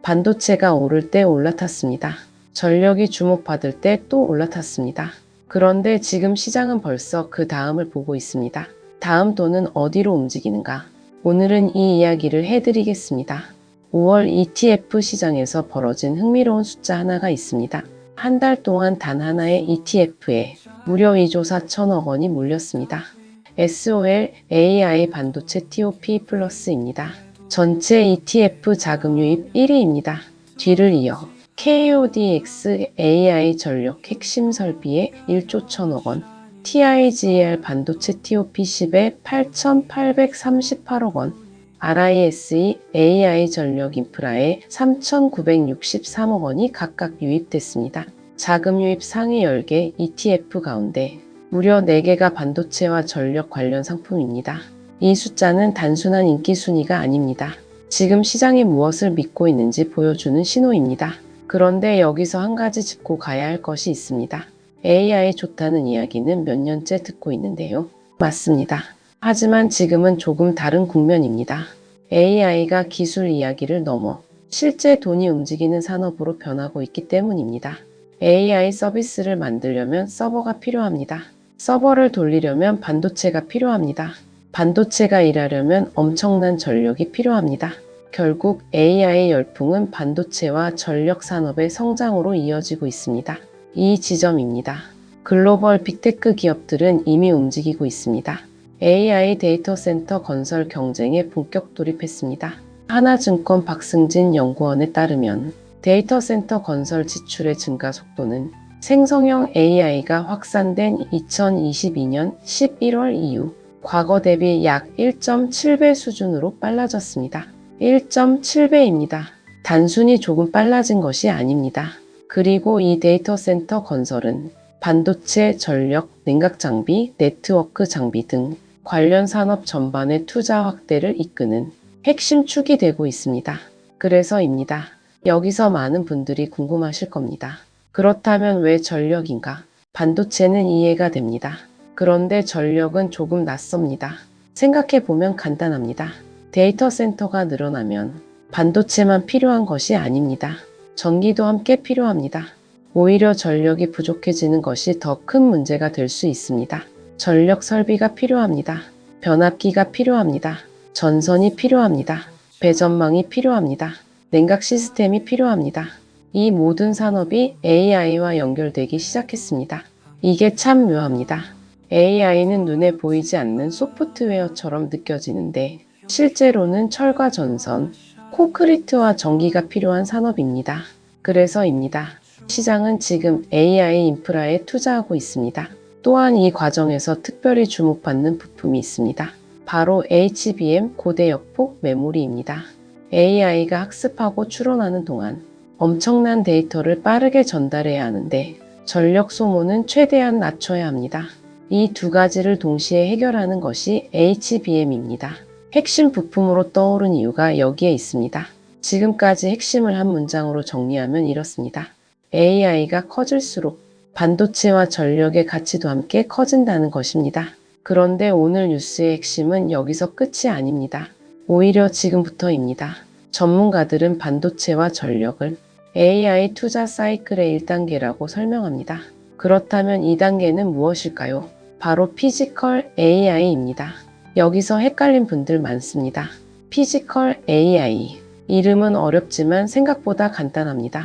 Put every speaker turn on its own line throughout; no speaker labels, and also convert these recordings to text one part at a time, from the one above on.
반도체가 오를 때 올라탔습니다. 전력이 주목받을 때 또 올라탔습니다. 그런데 지금 시장은 벌써 그 다음을 보고 있습니다. 다음 돈은 어디로 움직이는가? 오늘은 이 이야기를 해드리겠습니다. 5월 ETF 시장에서 벌어진 흥미로운 숫자 하나가 있습니다. 한 달 동안 단 하나의 ETF에 무려 2조 4천억 원이 몰렸습니다. SOL AI 반도체 TOP 플러스입니다. 전체 ETF 자금 유입 1위입니다. 뒤를 이어 KODX AI 전력 핵심 설비에 1조 1천억 원, TIGL 반도체 TOP10에 8,838억 원, RISE AI 전력 인프라에 3,963억 원이 각각 유입됐습니다. 자금 유입 상위 10개 ETF 가운데 무려 4개가 반도체와 전력 관련 상품입니다. 이 숫자는 단순한 인기 순위가 아닙니다. 지금 시장이 무엇을 믿고 있는지 보여주는 신호입니다. 그런데 여기서 한 가지 짚고 가야 할 것이 있습니다. AI 좋다는 이야기는 몇 년째 듣고 있는데요. 맞습니다. 하지만 지금은 조금 다른 국면입니다. AI가 기술 이야기를 넘어 실제 돈이 움직이는 산업으로 변하고 있기 때문입니다. AI 서비스를 만들려면 서버가 필요합니다. 서버를 돌리려면 반도체가 필요합니다. 반도체가 일하려면 엄청난 전력이 필요합니다. 결국 AI 열풍은 반도체와 전력 산업의 성장으로 이어지고 있습니다. 이 지점입니다. 글로벌 빅테크 기업들은 이미 움직이고 있습니다. AI 데이터 센터 건설 경쟁에 본격 돌입했습니다. 하나증권 박승진 연구원에 따르면 데이터 센터 건설 지출의 증가 속도는 생성형 AI가 확산된 2022년 11월 이후 과거 대비 약 1.7배 수준으로 빨라졌습니다. 1.7배입니다. 단순히 조금 빨라진 것이 아닙니다. 그리고 이 데이터 센터 건설은 반도체, 전력, 냉각 장비, 네트워크 장비 등 관련 산업 전반의 투자 확대를 이끄는 핵심 축이 되고 있습니다. 그래서입니다. 여기서 많은 분들이 궁금하실 겁니다. 그렇다면 왜 전력인가? 반도체는 이해가 됩니다. 그런데 전력은 조금 낯섭니다. 생각해보면 간단합니다. 데이터 센터가 늘어나면 반도체만 필요한 것이 아닙니다. 전기도 함께 필요합니다. 오히려 전력이 부족해지는 것이 더 큰 문제가 될 수 있습니다. 전력 설비가 필요합니다. 변압기가 필요합니다. 전선이 필요합니다. 배전망이 필요합니다. 냉각 시스템이 필요합니다. 이 모든 산업이 AI와 연결되기 시작했습니다. 이게 참 묘합니다. AI는 눈에 보이지 않는 소프트웨어처럼 느껴지는데 실제로는 철과 전선, 콘크리트와 전기가 필요한 산업입니다. 그래서입니다. 시장은 지금 AI 인프라에 투자하고 있습니다. 또한 이 과정에서 특별히 주목받는 부품이 있습니다. 바로 HBM 고대역폭 메모리입니다. AI가 학습하고 추론하는 동안 엄청난 데이터를 빠르게 전달해야 하는데 전력 소모는 최대한 낮춰야 합니다. 이 두 가지를 동시에 해결하는 것이 HBM입니다. 핵심 부품으로 떠오른 이유가 여기에 있습니다. 지금까지 핵심을 한 문장으로 정리하면 이렇습니다. AI가 커질수록 반도체와 전력의 가치도 함께 커진다는 것입니다. 그런데 오늘 뉴스의 핵심은 여기서 끝이 아닙니다. 오히려 지금부터입니다. 전문가들은 반도체와 전력을 AI 투자 사이클의 1단계라고 설명합니다. 그렇다면 2단계는 무엇일까요? 바로 피지컬 AI입니다. 여기서 헷갈린 분들 많습니다. 피지컬 AI. 이름은 어렵지만 생각보다 간단합니다.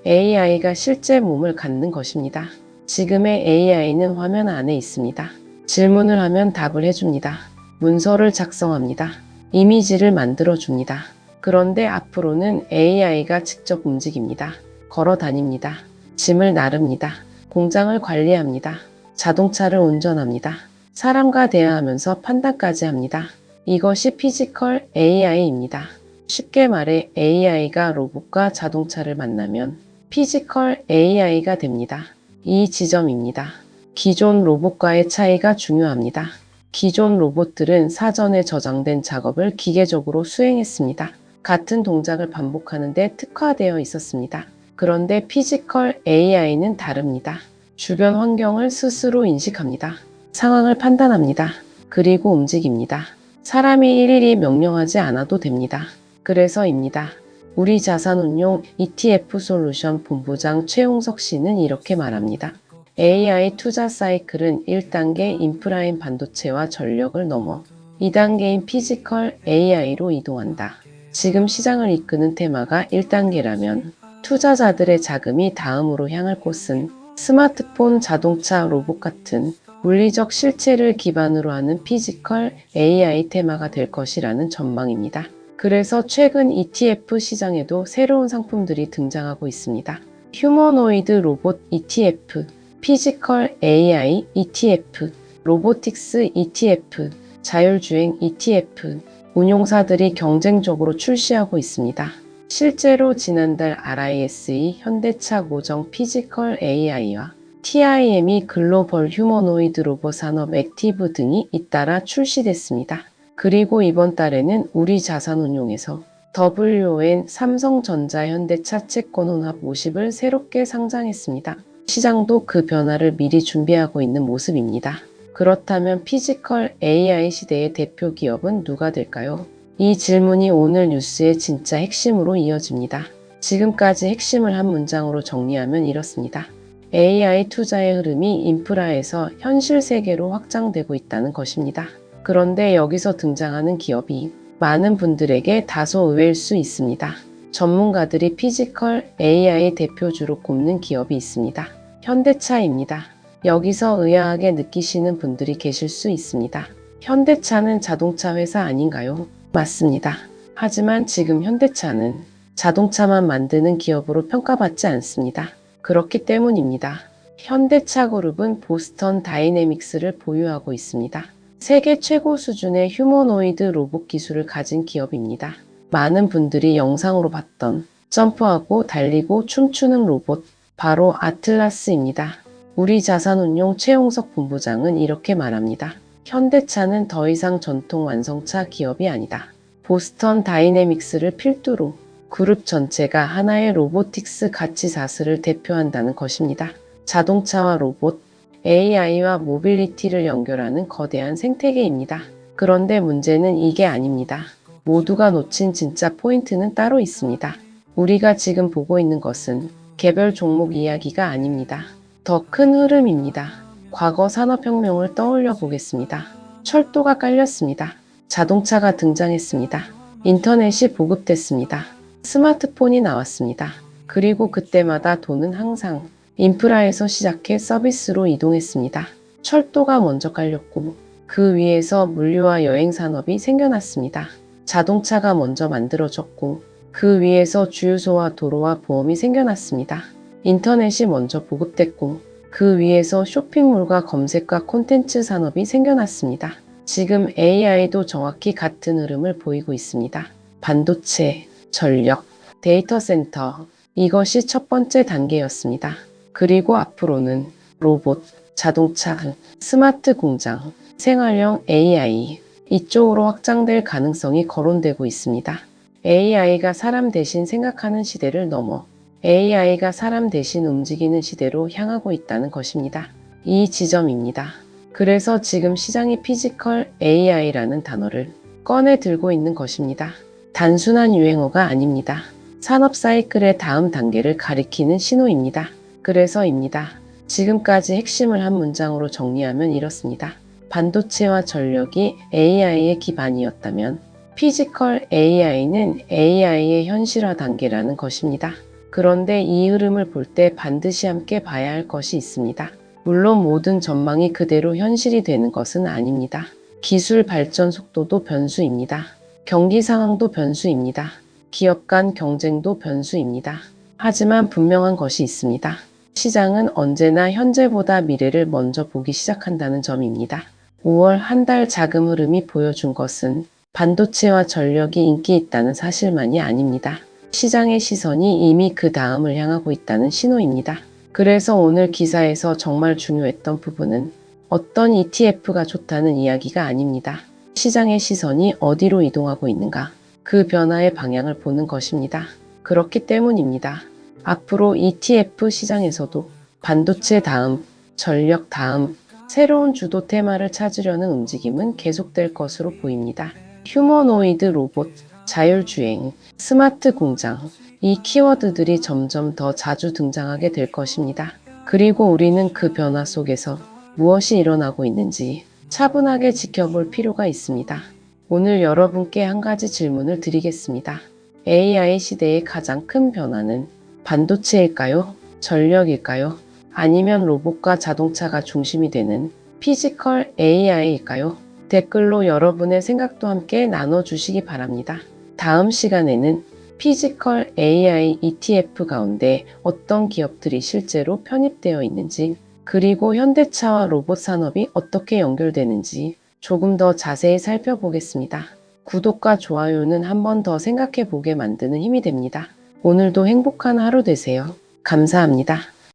AI가 실제 몸을 갖는 것입니다. 지금의 AI는 화면 안에 있습니다. 질문을 하면 답을 해줍니다. 문서를 작성합니다. 이미지를 만들어줍니다. 그런데 앞으로는 AI가 직접 움직입니다. 걸어 다닙니다. 짐을 나릅니다. 공장을 관리합니다. 자동차를 운전합니다. 사람과 대화하면서 판단까지 합니다. 이것이 피지컬 AI입니다. 쉽게 말해 AI가 로봇과 자동차를 만나면 피지컬 AI가 됩니다. 이 지점입니다. 기존 로봇과의 차이가 중요합니다. 기존 로봇들은 사전에 저장된 작업을 기계적으로 수행했습니다. 같은 동작을 반복하는데 특화되어 있었습니다. 그런데 피지컬 AI는 다릅니다. 주변 환경을 스스로 인식합니다. 상황을 판단합니다. 그리고 움직입니다. 사람이 일일이 명령하지 않아도 됩니다. 그래서입니다. 우리 자산운용 ETF 솔루션 본부장 최홍석 씨는 이렇게 말합니다. AI 투자 사이클은 1단계 인프라인 반도체와 전력을 넘어 2단계인 피지컬 AI로 이동한다. 지금 시장을 이끄는 테마가 1단계라면 투자자들의 자금이 다음으로 향할 곳은 스마트폰, 자동차, 로봇 같은 물리적 실체를 기반으로 하는 피지컬 AI 테마가 될 것이라는 전망입니다. 그래서 최근 ETF 시장에도 새로운 상품들이 등장하고 있습니다. 휴머노이드 로봇 ETF, 피지컬 AI ETF, 로보틱스 ETF, 자율주행 ETF, 운용사들이 경쟁적으로 출시하고 있습니다. 실제로 지난달 RISE 현대차 고정 피지컬 AI와 TIM이 글로벌 휴머노이드 로봇 산업 액티브 등이 잇따라 출시됐습니다. 그리고 이번 달에는 우리 자산운용에서 WON 삼성전자 현대차 채권 혼합 50을 새롭게 상장했습니다. 시장도 그 변화를 미리 준비하고 있는 모습입니다. 그렇다면 피지컬 AI 시대의 대표 기업은 누가 될까요? 이 질문이 오늘 뉴스의 진짜 핵심으로 이어집니다. 지금까지 핵심을 한 문장으로 정리하면 이렇습니다. AI 투자의 흐름이 인프라에서 현실 세계로 확장되고 있다는 것입니다. 그런데 여기서 등장하는 기업이 많은 분들에게 다소 의외일 수 있습니다. 전문가들이 피지컬 AI 대표주로 꼽는 기업이 있습니다. 현대차입니다. 여기서 의아하게 느끼시는 분들이 계실 수 있습니다. 현대차는 자동차 회사 아닌가요? 맞습니다. 하지만 지금 현대차는 자동차만 만드는 기업으로 평가받지 않습니다. 그렇기 때문입니다. 현대차 그룹은 보스턴 다이내믹스를 보유하고 있습니다. 세계 최고 수준의 휴머노이드 로봇 기술을 가진 기업입니다. 많은 분들이 영상으로 봤던 점프하고 달리고 춤추는 로봇, 바로 아틀라스입니다. 우리 자산운용 최홍석 본부장은 이렇게 말합니다. 현대차는 더 이상 전통 완성차 기업이 아니다. 보스턴 다이내믹스를 필두로 그룹 전체가 하나의 로보틱스 가치 사슬을 대표한다는 것입니다. 자동차와 로봇, AI와 모빌리티를 연결하는 거대한 생태계입니다. 그런데 문제는 이게 아닙니다. 모두가 놓친 진짜 포인트는 따로 있습니다. 우리가 지금 보고 있는 것은 개별 종목 이야기가 아닙니다. 더 큰 흐름입니다. 과거 산업혁명을 떠올려 보겠습니다. 철도가 깔렸습니다. 자동차가 등장했습니다. 인터넷이 보급됐습니다. 스마트폰이 나왔습니다. 그리고 그때마다 돈은 항상 인프라에서 시작해 서비스로 이동했습니다. 철도가 먼저 깔렸고 그 위에서 물류와 여행 산업이 생겨났습니다. 자동차가 먼저 만들어졌고 그 위에서 주유소와 도로와 보험이 생겨났습니다. 인터넷이 먼저 보급됐고 그 위에서 쇼핑몰과 검색과 콘텐츠 산업이 생겨났습니다. 지금 AI도 정확히 같은 흐름을 보이고 있습니다. 반도체, 전력, 데이터 센터, 이것이 첫 번째 단계였습니다. 그리고 앞으로는 로봇, 자동차, 스마트 공장, 생활형 AI, 이쪽으로 확장될 가능성이 거론되고 있습니다. AI가 사람 대신 생각하는 시대를 넘어 AI가 사람 대신 움직이는 시대로 향하고 있다는 것입니다. 이 지점입니다. 그래서 지금 시장이 피지컬 AI라는 단어를 꺼내 들고 있는 것입니다. 단순한 유행어가 아닙니다. 산업 사이클의 다음 단계를 가리키는 신호입니다. 그래서입니다. 지금까지 핵심을 한 문장으로 정리하면 이렇습니다. 반도체와 전력이 AI의 기반이었다면 피지컬 AI는 AI의 현실화 단계라는 것입니다. 그런데 이 흐름을 볼 때 반드시 함께 봐야 할 것이 있습니다. 물론 모든 전망이 그대로 현실이 되는 것은 아닙니다. 기술 발전 속도도 변수입니다. 경기 상황도 변수입니다. 기업 간 경쟁도 변수입니다. 하지만 분명한 것이 있습니다. 시장은 언제나 현재보다 미래를 먼저 보기 시작한다는 점입니다. 5월 한 달 자금 흐름이 보여준 것은 반도체와 전력이 인기 있다는 사실만이 아닙니다. 시장의 시선이 이미 그 다음을 향하고 있다는 신호입니다. 그래서 오늘 기사에서 정말 중요했던 부분은 어떤 ETF가 좋다는 이야기가 아닙니다. 시장의 시선이 어디로 이동하고 있는가, 그 변화의 방향을 보는 것입니다. 그렇기 때문입니다. 앞으로 ETF 시장에서도 반도체 다음, 전력 다음, 새로운 주도 테마를 찾으려는 움직임은 계속될 것으로 보입니다. 휴머노이드 로봇, 자율주행, 스마트 공장, 이 키워드들이 점점 더 자주 등장하게 될 것입니다. 그리고 우리는 그 변화 속에서 무엇이 일어나고 있는지 차분하게 지켜볼 필요가 있습니다. 오늘 여러분께 한 가지 질문을 드리겠습니다. AI 시대의 가장 큰 변화는 반도체일까요? 전력일까요? 아니면 로봇과 자동차가 중심이 되는 피지컬 AI일까요? 댓글로 여러분의 생각도 함께 나눠주시기 바랍니다. 다음 시간에는 피지컬 AI ETF 가운데 어떤 기업들이 실제로 편입되어 있는지, 그리고 현대차와 로봇 산업이 어떻게 연결되는지 조금 더 자세히 살펴보겠습니다. 구독과 좋아요는 한 번 더 생각해 보게 만드는 힘이 됩니다. 오늘도 행복한 하루 되세요. 감사합니다.